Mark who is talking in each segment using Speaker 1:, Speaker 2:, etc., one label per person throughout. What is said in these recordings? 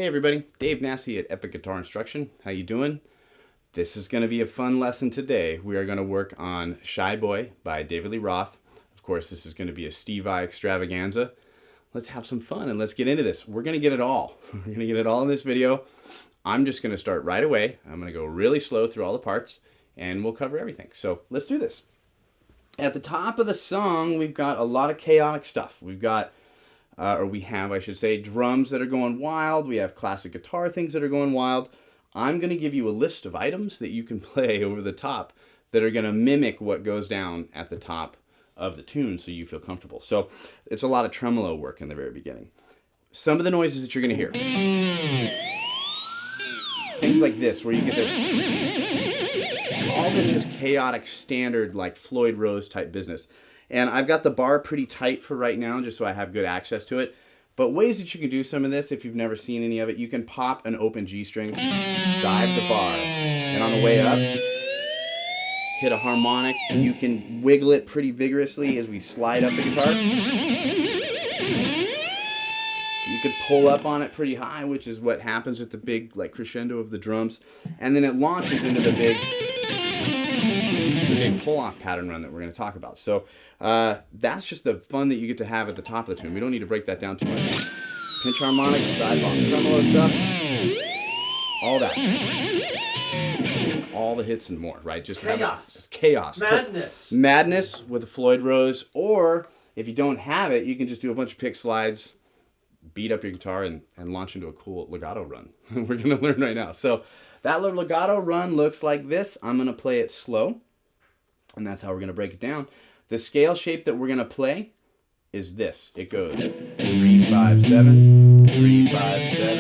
Speaker 1: Hey everybody, Dave Nasty at Epic Guitar Instruction. How you doing? This is going to be a fun lesson today. We are going to work on Shy Boy by David Lee Roth. Of course, this is going to be a Steve Vai extravaganza. Let's have some fun and let's get into this. We're going to get it all. We're going to get it all in this video. I'm just going to start right away. I'm going to go really slow through all the parts and we'll cover everything. So let's do this. At the top of the song, we've got a lot of chaotic stuff. We've got I should say, drums that are going wild. We have classic guitar things that are going wild. I'm going to give you a list of items that you can play over the top that are going to mimic what goes down at the top of the tune so you feel comfortable. So it's a lot of tremolo work in the very beginning. Some of the noises that you're going to hear. Things like this, where you get this, all this just chaotic standard like Floyd Rose type business. And I've got the bar pretty tight for right now, just so I have good access to it. But ways that you can do some of this, if you've never seen any of it, you can pop an open G string, dive the bar, and on the way up, hit a harmonic. You can wiggle it pretty vigorously as we slide up the guitar. You could pull up on it pretty high, which is what happens with the big like crescendo of the drums. And then it launches into the big pull-off pattern run that we're going to talk about. So that's just the fun that you get to have at the top of the tune. We don't need to break that down too much. Pinch harmonics, side-ball, tremolo stuff, all that. All the hits and more, right? Just
Speaker 2: chaos.
Speaker 1: Chaos.
Speaker 2: Madness.
Speaker 1: Madness with a Floyd Rose, or if you don't have it, you can just do a bunch of pick slides, beat up your guitar, and launch into a cool legato run. We're going to learn right now. So that little legato run looks like this. I'm going to play it slow. And that's how we're going to break it down. The scale shape that we're going to play is this. It goes 3, 5, 7, 3, 5, 7,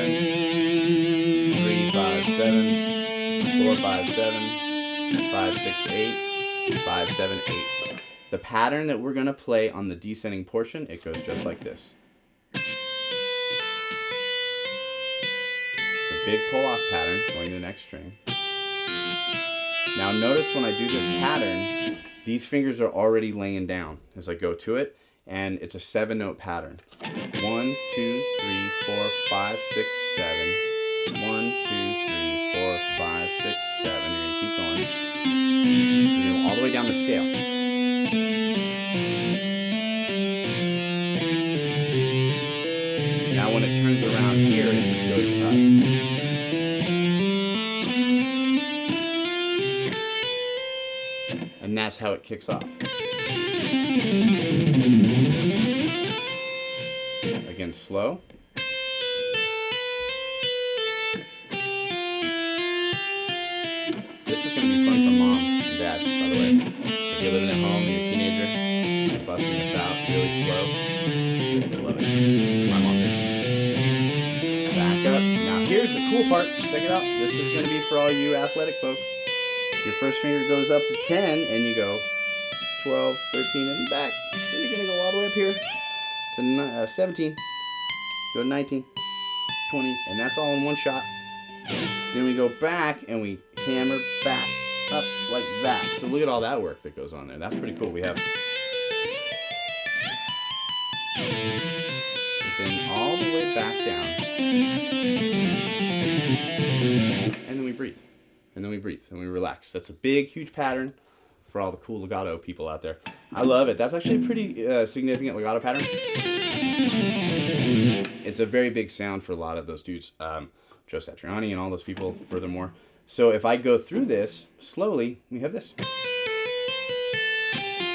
Speaker 1: 3, 5, 7, 4, 5, 7, 5, 6, 8, 5, 7, 8. The pattern that we're going to play on the descending portion, it goes just like this. It's a big pull-off pattern going to the next string. Now notice when I do this pattern, these fingers are already laying down as I go to it, and it's a 7-note pattern. 1, 2, 3, 4, 5, 6, 7. 1, 2, 3, 4, 5, 6, 7. You're going to keep going. You go all the way down the scale. Now when it turns around here, it just goes up. And that's how it kicks off. Again, slow. This is going to be fun for mom and dad, by the way. If you're living at home and you're a teenager, you're busting this out really slow, you'll love it. My mom did. Back up. Now here's the cool part. Check it out. This is going to be for all you athletic folks. Your first finger goes up to 10, and you go 12, 13, and back. Then you're going to go all the way up here to 17, go to 19, 20, and that's all in one shot. Then we go back, and we hammer back up like that. So look at all that work that goes on there. That's pretty cool. We have then all the way back down, and then we breathe. And then we breathe and we relax. That's a big, huge pattern for all the cool legato people out there. I love it. That's actually a pretty significant legato pattern. It's a very big sound for a lot of those dudes. Joe Satriani and all those people, furthermore. So if I go through this slowly, we have this. Of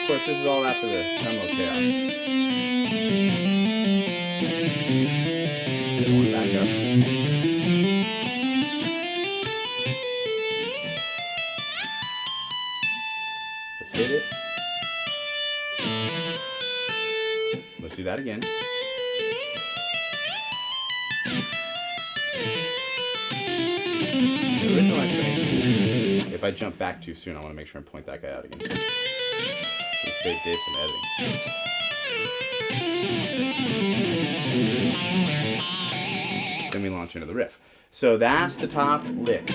Speaker 1: course, this is all after the tremolo chaos. Going back up. Hit it. Let's do that again. The original explanation, if I jump back too soon, I want to make sure I point that guy out again. So save Dave some editing. Then we launch into the riff. So that's the top lick.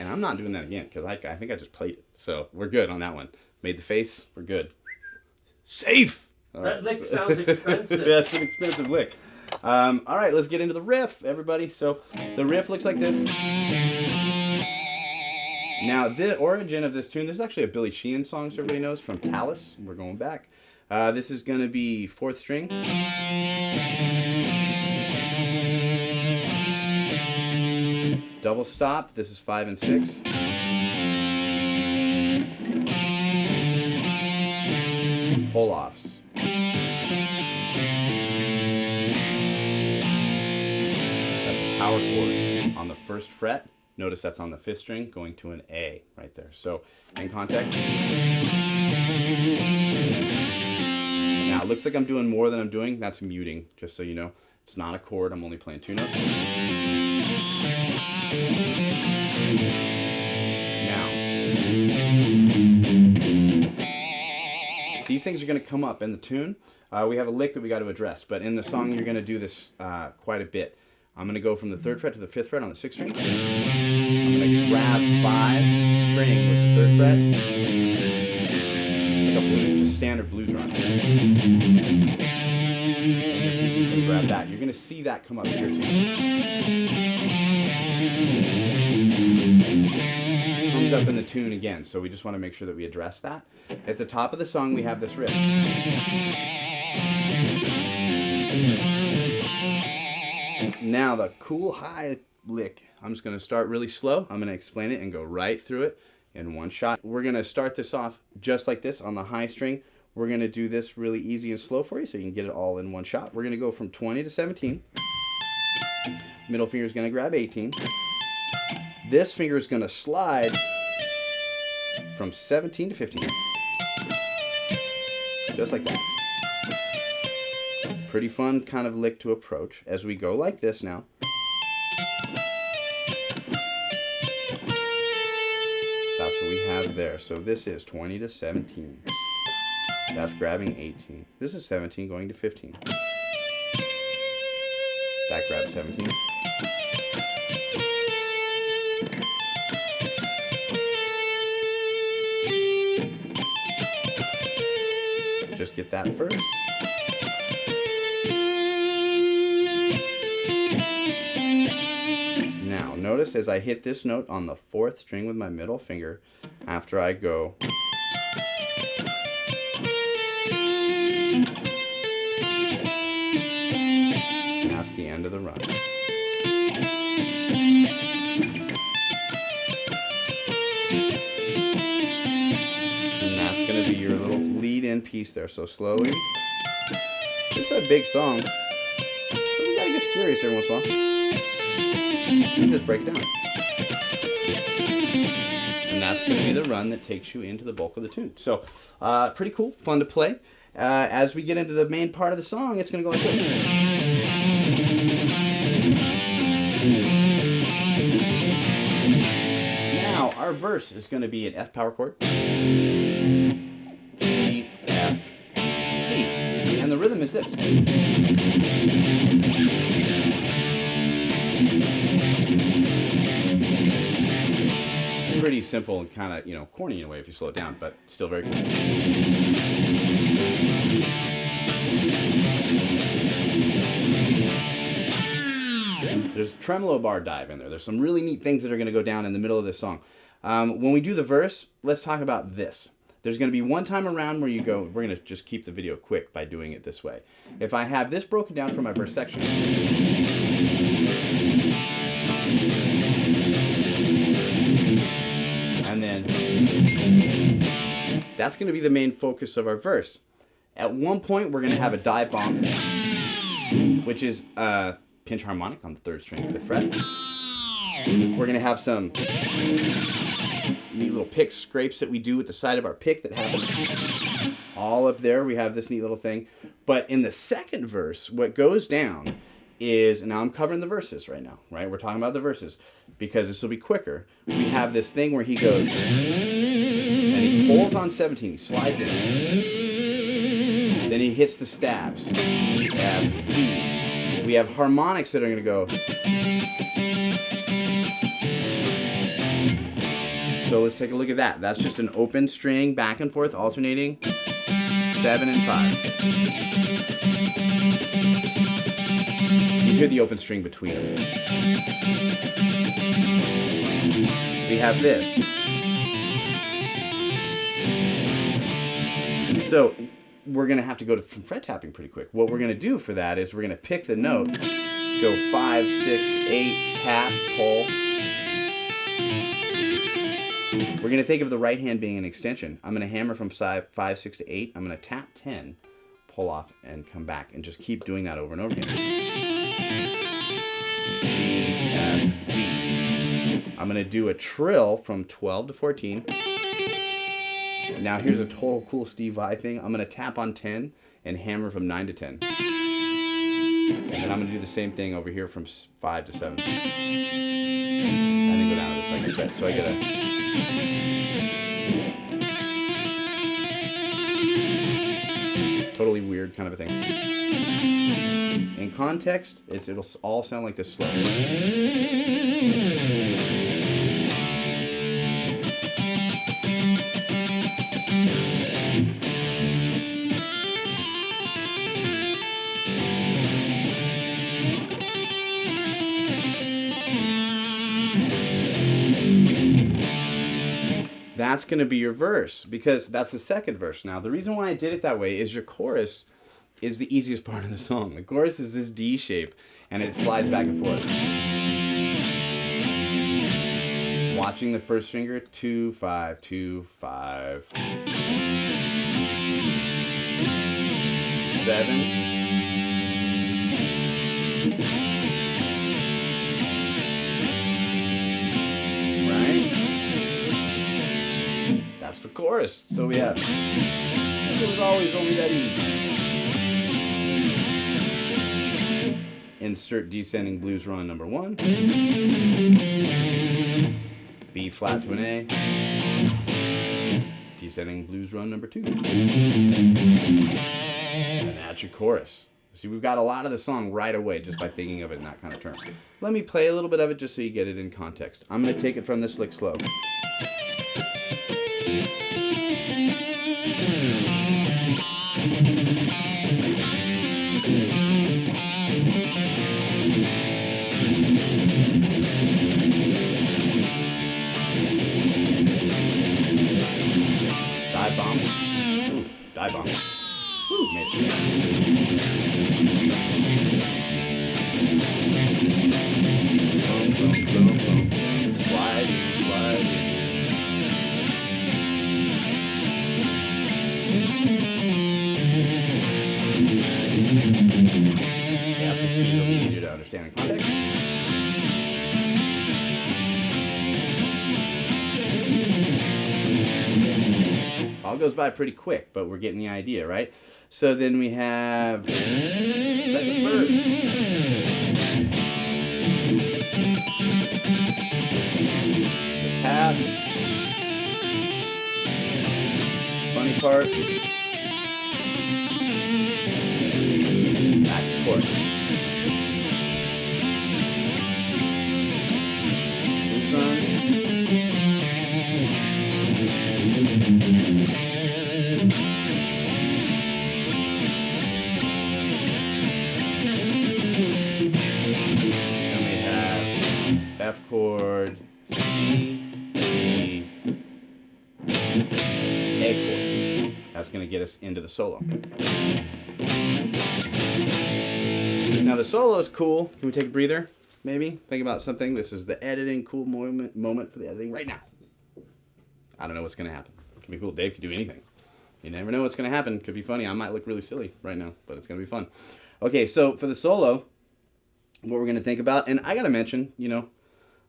Speaker 1: I'm not doing that again because I think I just played it. So we're good on that one. Made the face, we're good. Safe!
Speaker 2: That lick sounds expensive.
Speaker 1: That's an expensive lick. All right, let's get into the riff, everybody. So the riff looks like this. Now, the origin of this tune, this is actually a Billy Sheehan song, so everybody knows, from Talus. We're going back. This is going to be 4th string. Double stop. This is 5 and 6. Pull-offs. That's a power chord on the 1st fret. Notice that's on the 5th string, going to an A right there. So, in context. Now, it looks like I'm doing more than I'm doing. That's muting, just so you know. It's not a chord. I'm only playing 2 notes. Now, these things are going to come up in the tune. We have a lick that we got to address, but in the song, you're going to do this quite a bit. I'm going to go from the 3rd fret to the 5th fret on the 6th string. I'm going to grab 5 string with the 3rd fret. Like a blues, just standard blues run. And you're going to grab that. You're going to see that come up here too. Comes up in the tune again, so we just want to make sure that we address that. At the top of the song, we have this riff. Now the cool high lick, I'm just going to start really slow. I'm going to explain it and go right through it in one shot. We're going to start this off just like this on the high string. We're going to do this really easy and slow for you so you can get it all in one shot. We're going to go from 20 to 17. Middle finger is going to grab 18. This finger is going to slide from 17 to 15. Just like that. Pretty fun kind of lick to approach as we go like this now. That's what we have there. So this is 20 to 17. That's grabbing 18. This is 17 going to 15. That grabs 17. Just get that first. Now, notice as I hit this note on the 4th string with my middle finger, after I go, that's the end of the run. And that's going to be your little lead-in piece there. So slowly. This is a big song, so we got to get serious every once in a while. And just break it down. And that's going to be the run that takes you into the bulk of the tune. So, pretty cool, fun to play. As we get into the main part of the song, it's going to go like this. Now, our verse is going to be an F power chord. G, F, D. And the rhythm is this. Pretty simple and kind of, corny in a way if you slow it down, but still very cool. There's a tremolo bar dive in there. There's some really neat things that are going to go down in the middle of this song. When we do the verse, let's talk about this. There's going to be one time around where you go, we're going to just keep the video quick by doing it this way. If I have this broken down for my verse section, and then that's going to be the main focus of our verse. At one point, we're going to have a dive bomb, which is a pinch harmonic on the 3rd string, 5th fret. We're going to have some neat little pick scrapes that we do with the side of our pick that happen all up there. We have this neat little thing. But in the 2nd verse, what goes down is, now I'm covering the verses right now, right? We're talking about the verses because this will be quicker. We have this thing where he goes and he pulls on 17, he slides it in. Then he hits the stabs. F, D. We have harmonics that are going to go. So let's take a look at that. That's just an open string, back and forth, alternating. 7 and 5. You hear the open string between them. We have this. So we're going to have to go to fret tapping pretty quick. What we're going to do for that is we're going to pick the note, go 5, 6, 8, tap, pull. We're going to think of the right hand being an extension. I'm going to hammer from 5, 6 to 8. I'm going to tap 10, pull off, and come back, and just keep doing that over and over again. G, F, D. I'm going to do a trill from 12 to 14. Now here's a total cool Steve Vai thing. I'm going to tap on 10 and hammer from 9 to 10. And then I'm going to do the same thing over here from 5 to 7. And then go down to the second set. So I get a... totally weird kind of a thing. In context, it'll all sound like this slow. That's going to be your verse, because that's the second verse. Now, the reason why I did it that way is your chorus is the easiest part of the song. The chorus is this D shape, and it slides back and forth. Watching the first finger, 2, 5, 2, 5. 7. Right? That's the chorus. So we have, it was always only that easy. Insert descending blues run number 1. B flat to an A. Descending blues run number 2. And that's your chorus. See, we've got a lot of the song right away just by thinking of it in that kind of term. Let me play a little bit of it just so you get it in context. I'm going to take it from this lick slow. Dive bomb. Ooh, dive bomb. Ooh, made it. Boom, boom, boom, boom. Sliding, sliding. Yeah, the speed will be easier to understand in context. All goes by pretty quick, but we're getting the idea, right? So then we have second verse. The tap. Funny part. Back to chorus. Blues run. Then we have F chord, C, D, A chord. That's going to get us into the solo. Now the solo is cool. Can we take a breather? Maybe think about something. This is the editing cool moment for the editing right now. I don't know what's going to happen. It could be cool. Dave could do anything. You never know what's going to happen. Could be funny. I might look really silly right now, but it's going to be fun. Okay, so for the solo, what we're going to think about, and I got to mention, you know,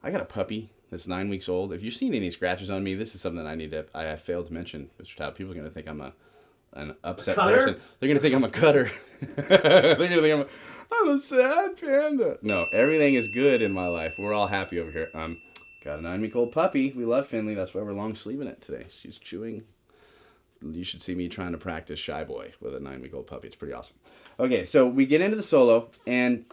Speaker 1: I got a puppy that's 9 weeks old. If you've seen any scratches on me, this is something I have failed to mention, Mr. Taub. People are going to think I'm an upset person. They're going to think I'm a cutter. They're going to think I'm a sad panda. No, everything is good in my life. We're all happy over here. Got a 9-week-old puppy. We love Finley. That's why we're long sleeving it today. She's chewing. You should see me trying to practice Shy Boy with a 9-week-old puppy. It's pretty awesome. Okay, so we get into the solo, and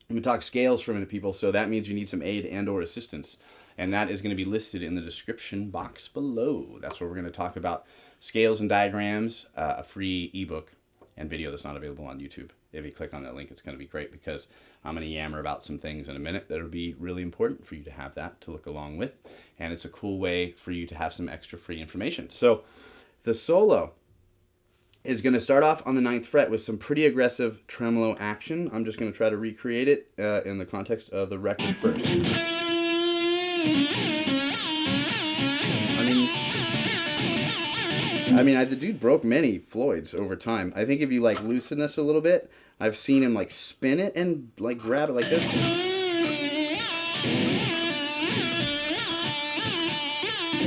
Speaker 1: we talk scales for a minute, people. So that means you need some aid and or assistance. and that is going to be listed in the description box below. That's where we're going to talk about scales and diagrams, a free ebook, and video that's not available on YouTube. If you click on that link, it's going to be great because I'm going to yammer about some things in a minute that'll be really important for you to have that to look along with. And it's a cool way for you to have some extra free information. So the solo is going to start off on the 9th fret with some pretty aggressive tremolo action. I'm just going to try to recreate it in the context of the record first. The dude broke many Floyds over time. I think if you like loosen this a little bit, I've seen him like spin it and like grab it like this.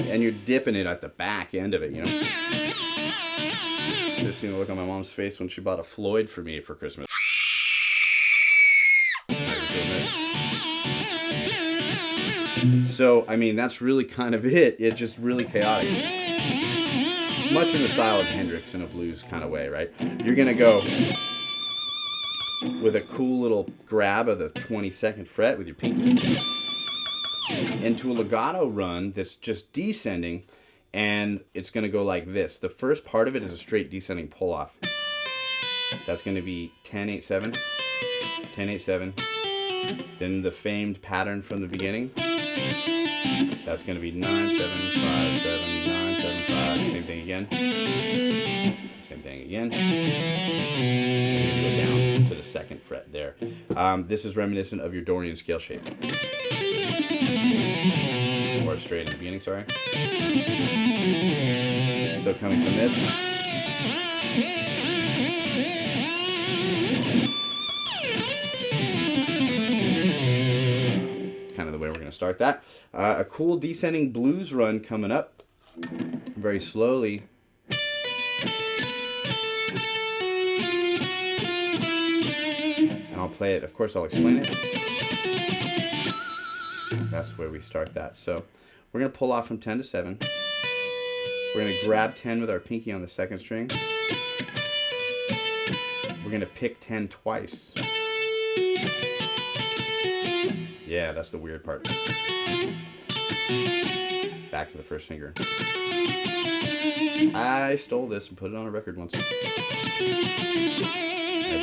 Speaker 1: And you're dipping it at the back end of it, you know. Just seen the look on my mom's face when she bought a Floyd for me for Christmas. So, I mean, that's really kind of it. It's just really chaotic. Much in the style of Hendrix in a blues kind of way, right? You're going to go with a cool little grab of the 22nd fret with your pinky into a legato run that's just descending, and it's going to go like this. The first part of it is a straight descending pull-off. That's going to be 10-8-7, 10-8-7, then the famed pattern from the beginning. That's going to be 9-7-5-7, 9-7-5, same thing again. Same thing again. And you go down to the 2nd fret there. This is reminiscent of your Dorian scale shape. Or straight in the beginning, sorry. So coming from this. Kind of the way we're going to start that. A cool descending blues run coming up very slowly. And I'll play it. Of course, I'll explain it. That's where we start that. So we're going to pull off from 10 to 7. We're going to grab 10 with our pinky on the 2nd string. We're going to pick 10 twice. Yeah, that's the weird part. Back to the 1st finger. I stole this and put it on a record once. I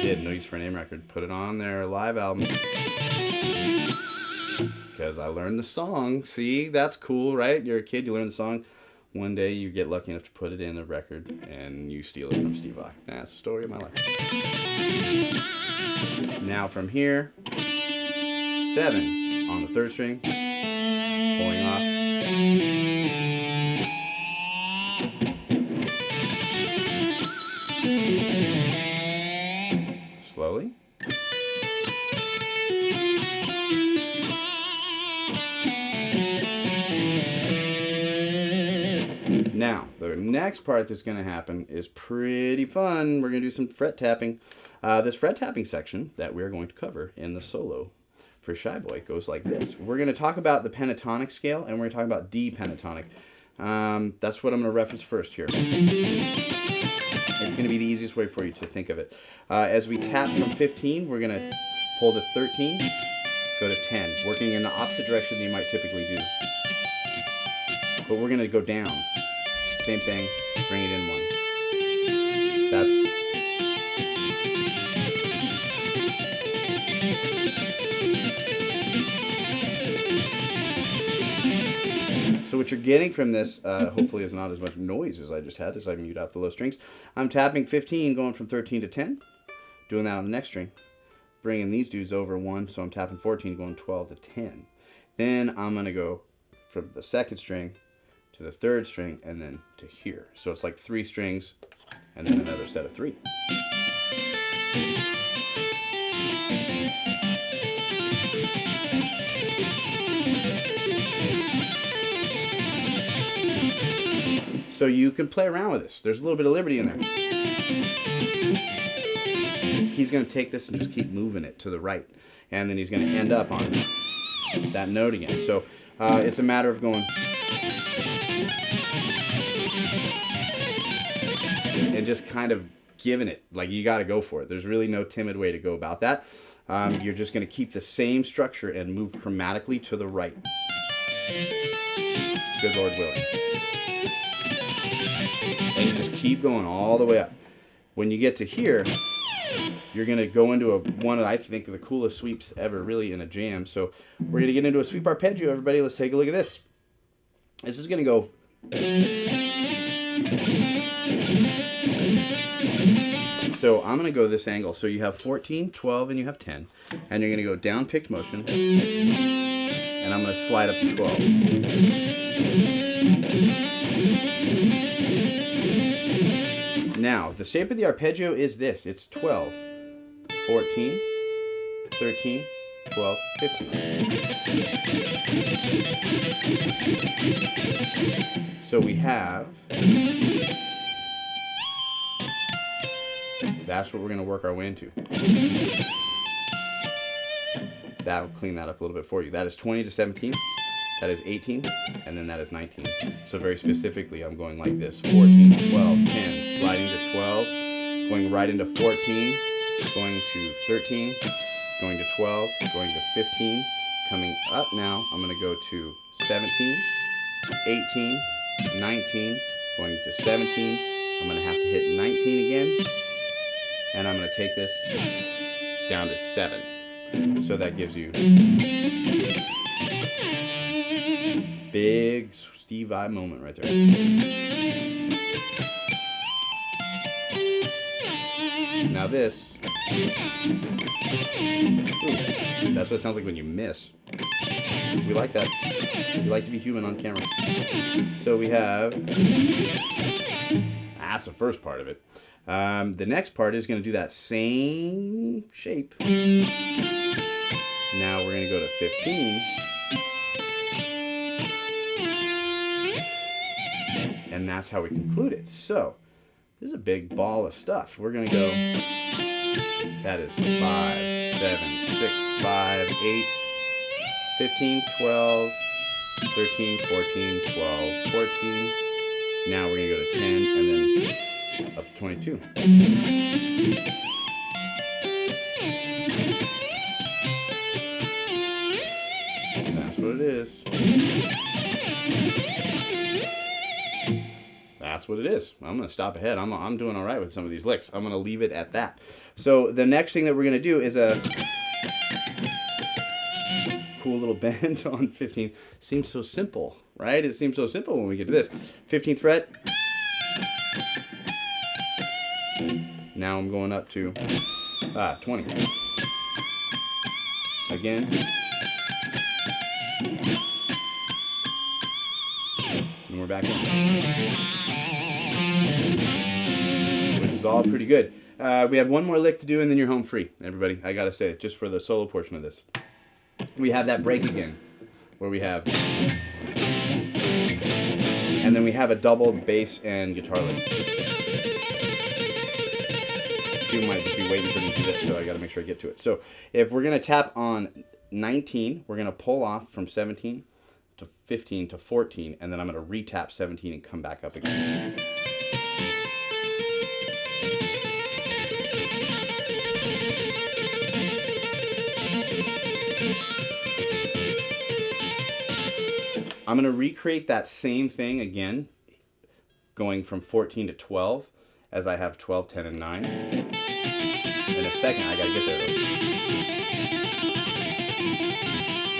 Speaker 1: did, No Use for a Name record. Put it on their live album. Because I learned the song. See, that's cool, right? You're a kid, you learn the song. One day you get lucky enough to put it in a record and you steal it from Steve Vai. That's the story of my life. Now from here, 7 on the 3rd string, pulling off. Slowly. Now, the next part that's going to happen is pretty fun. We're going to do some fret tapping. This fret tapping section that we're going to cover in the solo for Shy Boy goes like this. We're going to talk about the pentatonic scale, and we're going to talk about D pentatonic. That's what I'm going to reference first here. It's going to be the easiest way for you to think of it. As we tap from 15, we're going to pull to 13, go to 10, working in the opposite direction than you might typically do. But we're going to go down. Same thing, bring it in 1. So what you're getting from this, hopefully, is not as much noise as I just had as I mute out the low strings. I'm tapping 15, going from 13 to 10, doing that on the next string, bringing these dudes over 1, so I'm tapping 14, going 12 to 10. Then I'm going to go from the 2nd string to the 3rd string, and then to here. So it's like 3 strings, and then another set of 3. So you can play around with this. There's a little bit of liberty in there. He's going to take this and just keep moving it to the right, and then he's going to end up on that note again. So it's a matter of going and just kind of giving it. Like, you got to go for it. There's really no timid way to go about that. You're just going to keep the same structure and move chromatically to the right. Good Lord willing. And you just keep going all the way up. When you get to here, you're going to go into one of, I think, the coolest sweeps ever, really, in a jam. So we're going to get into a sweep arpeggio, everybody. Let's take a look at this. This is going to go... So I'm going to go this angle. So you have 14, 12, and you have 10. And you're going to go down picked motion. And I'm going to slide up to 12. Now, the shape of the arpeggio is this. It's 12, 14, 13, 12, 15. So we have... That's what we're going to work our way into. That'll clean that up a little bit for you. That is 20 to 17. That is 18. And then that is 19. So very specifically, I'm going like this. 14, 12, 10. Sliding to 12. Going right into 14. Going to 13. Going to 12. Going to 15. Coming up now, I'm going to go to 17. 18. 19. Going to 17. I'm going to have to hit 19 again. And I'm going to take this down to 7. So that gives you big Steve Vai moment right there. Now this, ooh, that's what it sounds like when you miss. We like that. We like to be human on camera. So we have, that's the first part of it. The next part is going to do that same shape. Now we're going to go to 15. And that's how we conclude it. So, this is a big ball of stuff. We're going to go, that is 5, 7, 6, 5, 8, 15, 12, 13, 14, 12, 14. Now we're going to go to 10 and then up to 22. That's what it is. That's what it is. I'm going to stop ahead. I'm doing all right with some of these licks. I'm going to leave it at that. So the next thing that we're going to do is a cool little bend on 15th. Seems so simple, right? It seems so simple when we get to this. 15th fret. Now I'm going up to 20. Again. And we're back in. Which is all pretty good. We have one more lick to do and then you're home free, everybody. I gotta say, just for the solo portion of this. We have that break again, where we have... And then we have a double bass and guitar lick. You might just be waiting for me to do this, so I got to make sure I get to it. So if we're going to tap on 19, we're going to pull off from 17 to 15 to 14, and then I'm going to re-tap 17 and come back up again. I'm going to recreate that same thing again, going from 14 to 12, as I have 12, 10, and 9. In a second, I gotta get there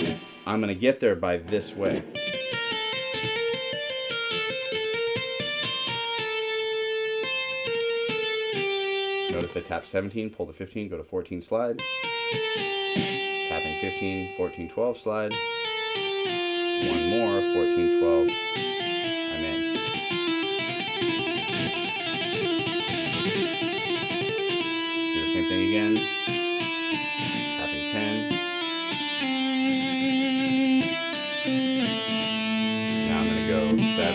Speaker 1: though. I'm gonna get there by this way. Notice I tap 17, pull to 15, go to 14, slide. Tapping 15, 14, 12, slide. One more, 14, 12. I'm in. Do the same thing again. Tapping 10. Now I'm going to go 7.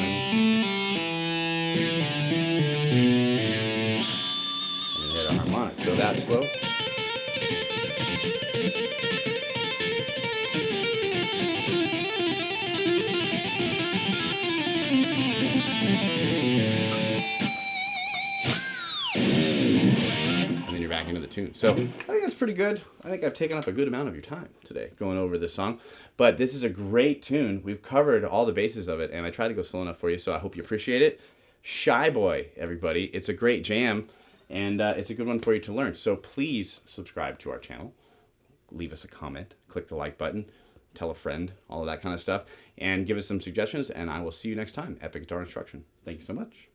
Speaker 1: And then hit a harmonic. So that's slow. And then you're back into the tune. tune. So I think that's pretty good. I think I've taken up a good amount of your time today going over this song. But this is a great tune. We've covered all the bases of it, and I tried to go slow enough for you, so I hope you appreciate it. Shy Boy, everybody. It's a great jam, and it's a good one for you to learn. So please subscribe to our channel. Leave us a comment. Click the like button. Tell a friend. All of that kind of stuff. And give us some suggestions, and I will see you next time. Epic Guitar Instruction. Thank you so much.